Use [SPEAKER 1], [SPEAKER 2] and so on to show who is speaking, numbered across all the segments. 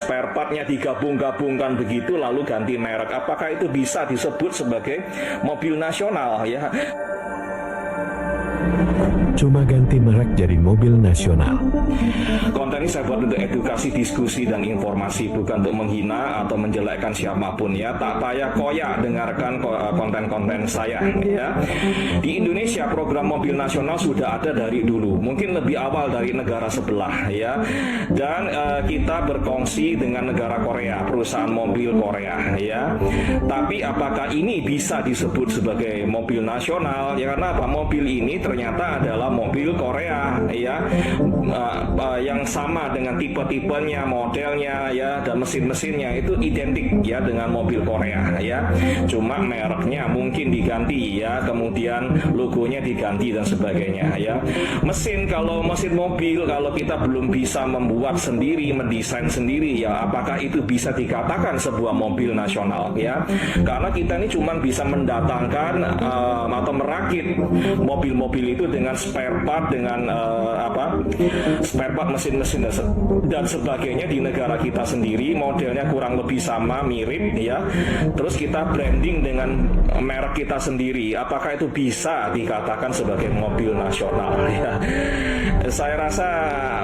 [SPEAKER 1] spare partnya digabung-gabungkan begitu lalu ganti merek. Apakah itu bisa disebut sebagai mobil nasional ya?
[SPEAKER 2] Cuma ganti merek jadi mobil nasional.
[SPEAKER 1] Konten ini saya buat untuk edukasi, diskusi, dan informasi, bukan untuk menghina atau menjelekkan siapapun ya. Tak payah koyak dengarkan konten-konten saya ya. Di Indonesia program mobil nasional sudah ada dari dulu, mungkin lebih awal dari negara sebelah ya. Dan kita berkongsi dengan negara Korea, perusahaan mobil Korea ya. Tapi apakah ini bisa disebut sebagai mobil nasional? Ya karena apa? Mobil ini ternyata adalah mobil Korea ya, yang sama dengan tipe-tipenya, modelnya ya, dan mesin-mesinnya itu identik ya dengan mobil Korea ya. Cuma mereknya mungkin diganti ya, kemudian logonya diganti dan sebagainya ya. Kalau mesin mobil, kalau kita belum bisa membuat sendiri, mendesain sendiri ya, apakah itu bisa dikatakan sebuah mobil nasional ya? Karena kita ini cuma bisa mendatangkan atau merakit mobil-mobil itu dengan spare part, dengan spare part mesin-mesin dan sebagainya di negara kita sendiri, modelnya kurang lebih sama, mirip ya. Terus kita branding dengan merek kita sendiri. Apakah itu bisa dikatakan sebagai mobil nasional ya? Saya rasa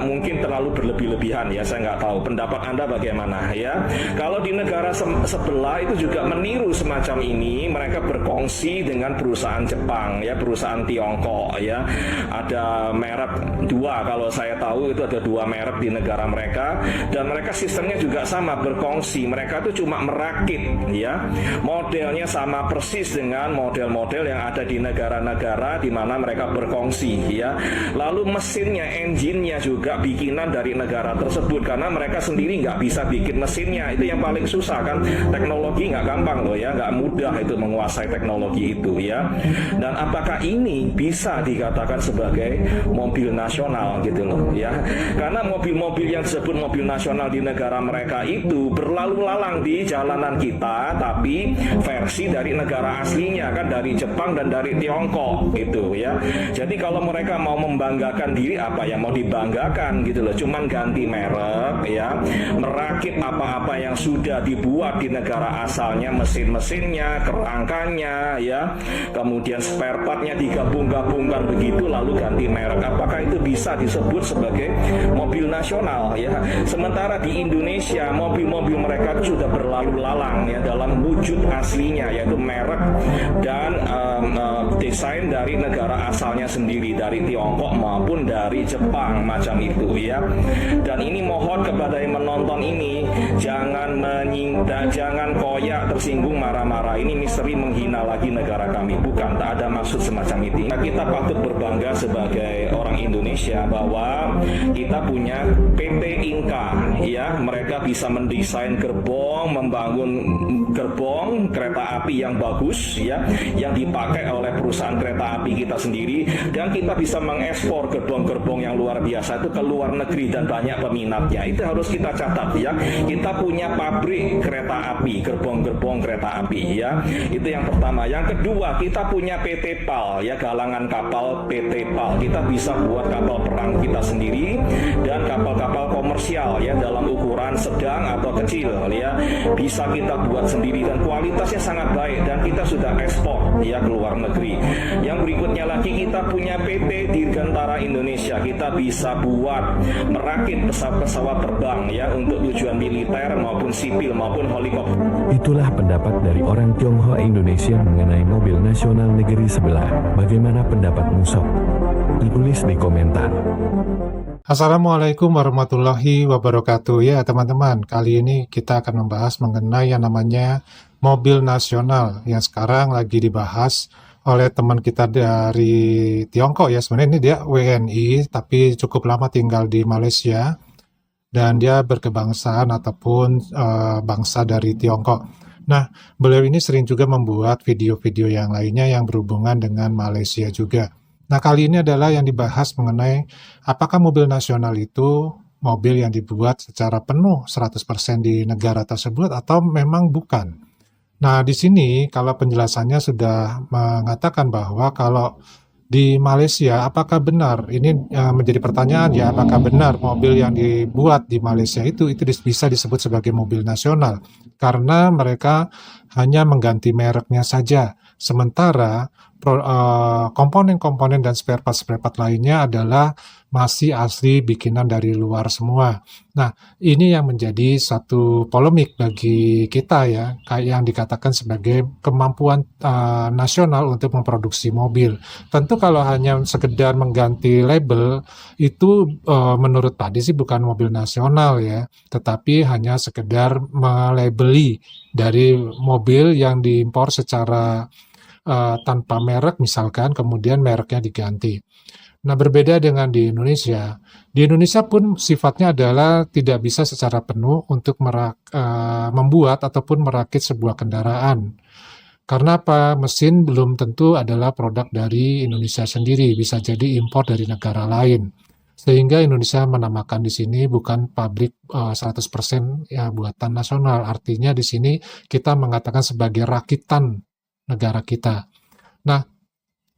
[SPEAKER 1] mungkin terlalu berlebih-lebihan ya, saya nggak tahu. Pendapat Anda bagaimana ya? Kalau di negara sebelah itu juga meniru semacam ini, mereka berkongsi dengan perusahaan Jepang ya, perusahaan Tiongkok ya. Ada merek dua, kalau saya tahu itu ada dua merek di negara mereka, dan mereka sistemnya juga sama, berkongsi. Mereka itu cuma merakit ya, modelnya sama persis dengan model-model yang ada di negara-negara di mana mereka berkongsi ya. Lalu mesinnya, engine-nya juga bikinan dari negara tersebut, karena mereka sendiri nggak bisa bikin mesinnya. Itu yang paling susah kan, teknologi nggak gampang loh ya, nggak mudah itu menguasai teknologi itu ya. Dan apakah ini bisa dikatakan sebagai mobil nasional gitu loh ya? Karena mobil-mobil yang disebut mobil nasional di negara mereka itu berlalu lalang di jalanan kita, tapi versi dari negara aslinya kan, dari Jepang dan dari Tiongkok gitu ya. Jadi kalau mereka mau membanggakan diri, apa yang mau dibanggakan gitu loh, cuman ganti merek ya, merakit apa-apa yang sudah dibuat di negara asalnya, mesin-mesinnya, kerangkanya ya, kemudian spare partnya digabung-gabungkan begitu lalu ganti merek. Apakah itu bisa disebut sebagai mobil nasional ya? Sementara di Indonesia mobil-mobil mereka itu sudah berlalu lalang ya dalam wujud aslinya, yaitu merek dan desain dari negara asalnya sendiri, dari Tiongkok maupun dari Jepang macam itu ya. Dan ini mohon kepada yang menonton ini, jangan jangan koyak, tersinggung, marah-marah. Ini misteri menghina lagi negara kami, bukan, tak ada maksud semacam itu. Nah, kita patut berbangga sebagai orang Indonesia bahwa kita punya PT Inka ya, mereka bisa mendesain gerbong, membangun gerbong kereta api yang bagus ya, yang dipakai oleh perusahaan kereta api kita sendiri, dan kita bisa mengekspor gerbong-gerbong yang luar biasa itu ke luar negeri dan banyak peminatnya. Itu harus kita catat ya. Kita punya pabrik kereta api, gerbong-gerbong kereta api ya. Itu yang pertama. Yang kedua, kita punya PT PAL ya, galangan kapal PT PAL. Kita bisa buat kapal perang kita sendiri dan kapal-kapal komersial ya, dalam ukuran sedang atau kecil ya, bisa kita buat sendiri dan kualitasnya sangat baik, dan kita sudah ekspor ya ke luar negeri. Yang berikutnya lagi, kita punya PT Dirgantara Indonesia. Kita bisa buat merakit pesawat-pesawat terbang ya, untuk tujuan militer maupun sipil maupun helikopter.
[SPEAKER 2] Itulah pendapat dari orang Tionghoa Indonesia mengenai mobil nasional negeri sebelah. Bagaimana pendapatmu sob? Tulis di komentar.
[SPEAKER 3] Assalamualaikum warahmatullahi wabarakatuh. Ya teman-teman, kali ini kita akan membahas mengenai yang namanya mobil nasional yang sekarang lagi dibahas oleh teman kita dari Tiongkok ya. Sebenarnya ini dia WNI tapi cukup lama tinggal di Malaysia, dan dia berkebangsaan ataupun bangsa dari Tiongkok. Nah, beliau ini sering juga membuat video-video yang lainnya yang berhubungan dengan Malaysia juga. Nah, kali ini adalah yang dibahas mengenai apakah mobil nasional itu mobil yang dibuat secara penuh 100% di negara tersebut atau memang bukan. Nah, di sini kalau penjelasannya sudah mengatakan bahwa kalau di Malaysia, apakah benar? Ini menjadi pertanyaan ya, apakah benar mobil yang dibuat di Malaysia itu bisa disebut sebagai mobil nasional? Karena mereka hanya mengganti mereknya saja. Sementara komponen-komponen dan spare part-spare part lainnya adalah masih asli bikinan dari luar semua. Nah, ini yang menjadi satu polemik bagi kita ya, kayak yang dikatakan sebagai kemampuan nasional untuk memproduksi mobil. Tentu kalau hanya sekedar mengganti label itu menurut tadi sih bukan mobil nasional ya, tetapi hanya sekedar melabeli dari mobil yang diimpor secara tanpa merek misalkan, kemudian mereknya diganti. Nah, berbeda dengan di Indonesia. Di Indonesia pun sifatnya adalah tidak bisa secara penuh untuk membuat ataupun merakit sebuah kendaraan. Karena apa? Mesin belum tentu adalah produk dari Indonesia sendiri, bisa jadi impor dari negara lain. Sehingga Indonesia menamakan di sini bukan pabrik 100% ya buatan nasional. Artinya di sini kita mengatakan sebagai rakitan negara kita. Nah,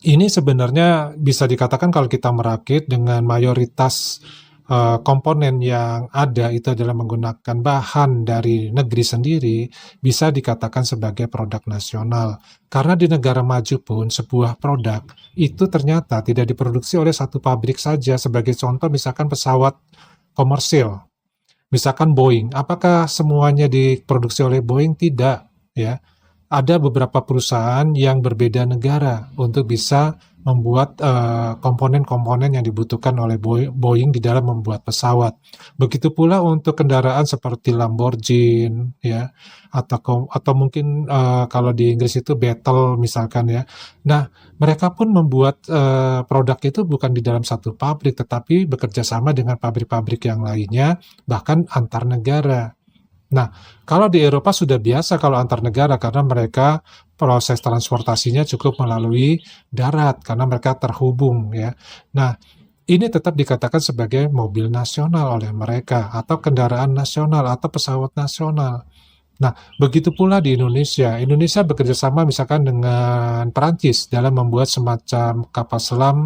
[SPEAKER 3] ini sebenarnya bisa dikatakan kalau kita merakit dengan mayoritas komponen yang ada itu adalah menggunakan bahan dari negeri sendiri, bisa dikatakan sebagai produk nasional. Karena di negara maju pun sebuah produk itu ternyata tidak diproduksi oleh satu pabrik saja. Sebagai contoh misalkan pesawat komersil, misalkan Boeing. Apakah semuanya diproduksi oleh Boeing? Tidak, ya. Ada beberapa perusahaan yang berbeda negara untuk bisa membuat komponen-komponen yang dibutuhkan oleh Boeing di dalam membuat pesawat. Begitu pula untuk kendaraan seperti Lamborghini, ya, atau mungkin kalau di Inggris itu Beetle misalkan ya. Nah, mereka pun membuat produk itu bukan di dalam satu pabrik, tetapi bekerja sama dengan pabrik-pabrik yang lainnya, bahkan antar negara. Nah, kalau di Eropa sudah biasa kalau antar negara karena mereka proses transportasinya cukup melalui darat karena mereka terhubung ya. Nah, ini tetap dikatakan sebagai mobil nasional oleh mereka atau kendaraan nasional atau pesawat nasional. Nah, begitu pula di Indonesia. Indonesia bekerja sama misalkan dengan Perancis dalam membuat semacam kapal selam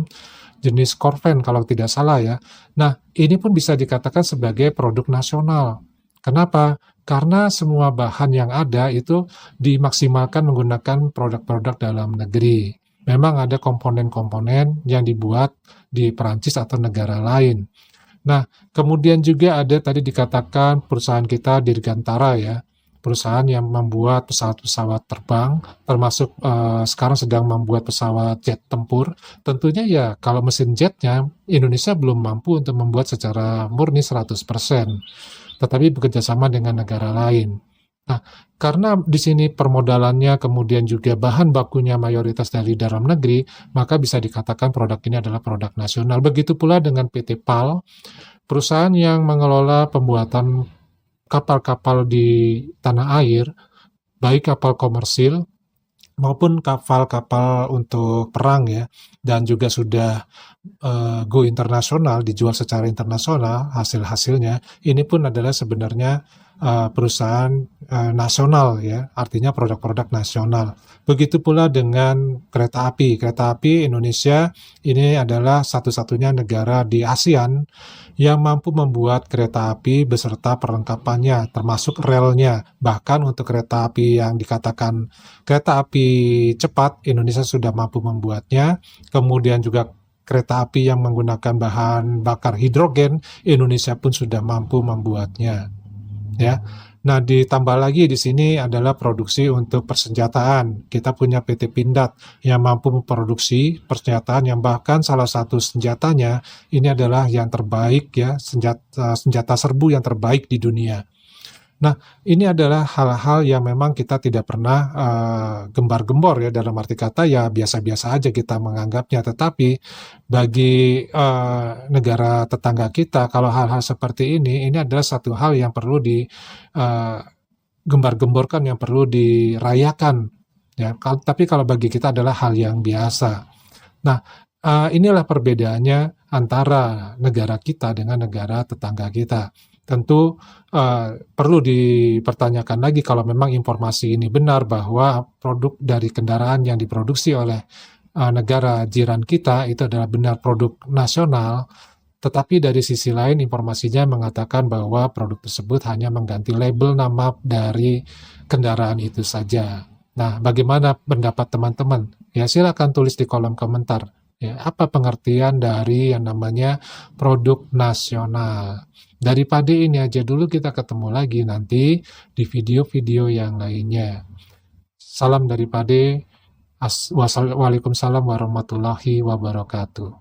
[SPEAKER 3] jenis Corvair kalau tidak salah ya. Nah, ini pun bisa dikatakan sebagai produk nasional. Kenapa? Karena semua bahan yang ada itu dimaksimalkan menggunakan produk-produk dalam negeri. Memang ada komponen-komponen yang dibuat di Perancis atau negara lain. Nah, kemudian juga ada tadi dikatakan perusahaan kita Dirgantara ya, perusahaan yang membuat pesawat-pesawat terbang, termasuk sekarang sedang membuat pesawat jet tempur. Tentunya ya kalau mesin jetnya Indonesia belum mampu untuk membuat secara murni 100%. Tetapi bekerja sama dengan negara lain. Nah, karena di sini permodalannya kemudian juga bahan bakunya mayoritas dari dalam negeri, maka bisa dikatakan produk ini adalah produk nasional. Begitu pula dengan PT PAL, perusahaan yang mengelola pembuatan kapal-kapal di tanah air, baik kapal komersil maupun kapal-kapal untuk perang ya, dan juga sudah go internasional, dijual secara internasional hasil-hasilnya, ini pun adalah sebenarnya perusahaan nasional ya, artinya produk-produk nasional. Begitu pula dengan kereta api. Kereta api Indonesia ini adalah satu-satunya negara di ASEAN yang mampu membuat kereta api beserta perlengkapannya, termasuk relnya. Bahkan untuk kereta api yang dikatakan kereta api cepat, Indonesia sudah mampu membuatnya. Kemudian juga kereta api yang menggunakan bahan bakar hidrogen, Indonesia pun sudah mampu membuatnya. Ya. Nah, ditambah lagi di sini adalah produksi untuk persenjataan. Kita punya PT Pindad yang mampu memproduksi persenjataan yang bahkan salah satu senjatanya ini adalah yang terbaik ya, senjata serbu yang terbaik di dunia. Nah, ini adalah hal-hal yang memang kita tidak pernah gembar-gembor ya, dalam arti kata ya biasa-biasa aja kita menganggapnya. Tetapi bagi negara tetangga kita, kalau hal-hal seperti ini adalah satu hal yang perlu gembar-gemborkan, yang perlu dirayakan. Ya, tapi kalau bagi kita adalah hal yang biasa. Nah, inilah perbedaannya antara negara kita dengan negara tetangga kita. Tentu perlu dipertanyakan lagi kalau memang informasi ini benar bahwa produk dari kendaraan yang diproduksi oleh negara jiran kita itu adalah benar produk nasional, tetapi dari sisi lain informasinya mengatakan bahwa produk tersebut hanya mengganti label nama dari kendaraan itu saja. Nah, bagaimana pendapat teman-teman? Ya, silakan tulis di kolom komentar. Ya, apa pengertian dari yang namanya produk nasional? Daripada ini aja dulu, kita ketemu lagi nanti di video-video yang lainnya. Salam dari Pade. Waalaikumsalam warahmatullahi wabarakatuh.